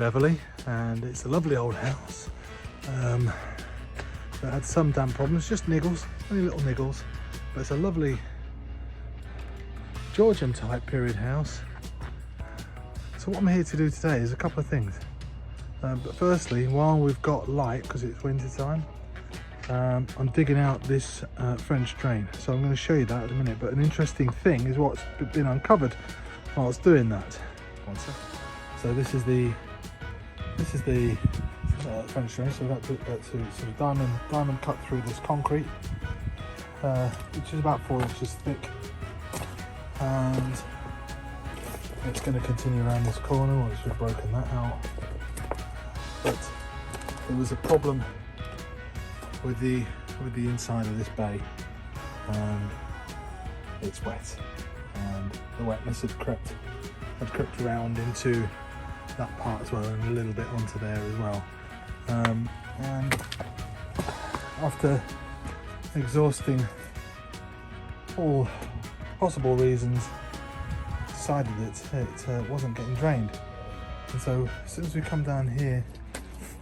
Beverley, and it's a lovely old house. That had some damp problems, just niggles, only little niggles, but it's a lovely Georgian type period house. So what I'm here to do today is a couple of things. But firstly, while we've got light, because it's winter time, I'm digging out this French drain. So I'm going to show you that in a minute. But an interesting thing is what's been uncovered whilst doing that. One second. So this is the French drain. So that's a sort of diamond cut through this concrete, which is about 4 inches thick, and it's going to continue around this corner once we've broken that out. But there was a problem with the inside of this bay, and it's wet, and the wetness had crept around into that part as well, and a little bit onto there as well. And after exhausting all possible reasons, decided that it wasn't getting drained. And so as soon as we come down here,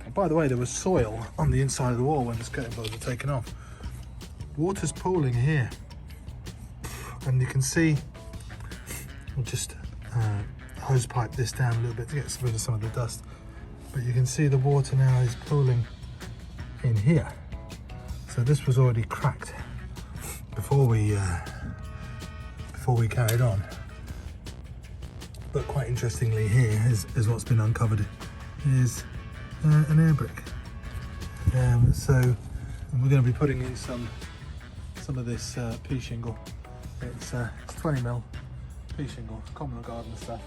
and by the way, there was soil on the inside of the wall when the skirting boards were taken off. Water's pooling here, and you can see, I'll just hose pipe this down a little bit to get rid of some of the dust, but you can see the water now is pooling in here. So this was already cracked before we carried on. But quite interestingly, here is what's been uncovered is an air brick. So we're going to be putting in some of this pea shingle. It's 20mm pea shingle, common garden stuff,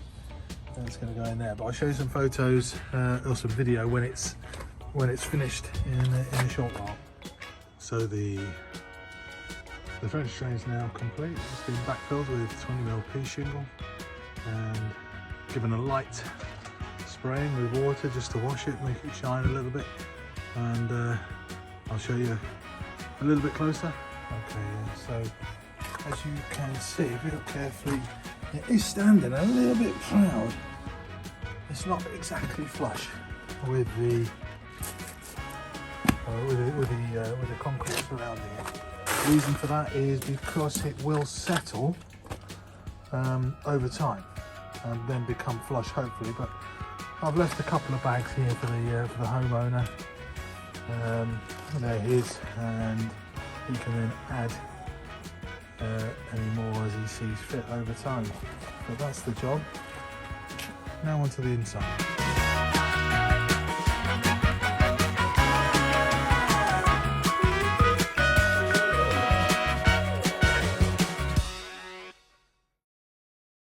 and it's going to go in there. But I'll show you some photos or some video when it's finished in a short while. So the French drain is now complete. It's been backfilled with 20mm pea shingle and given a light spraying with water just to wash it, make it shine a little bit, and I'll show you a little bit closer. Okay, so as you can see, if you look carefully, it is standing a little bit proud. It's not exactly flush with the concrete surrounding it. The reason for that is because it will settle over time and then become flush, hopefully. But I've left a couple of bags here for the homeowner. They're his, and he can then add any more as he sees fit over time. But that's the job. Now onto the inside.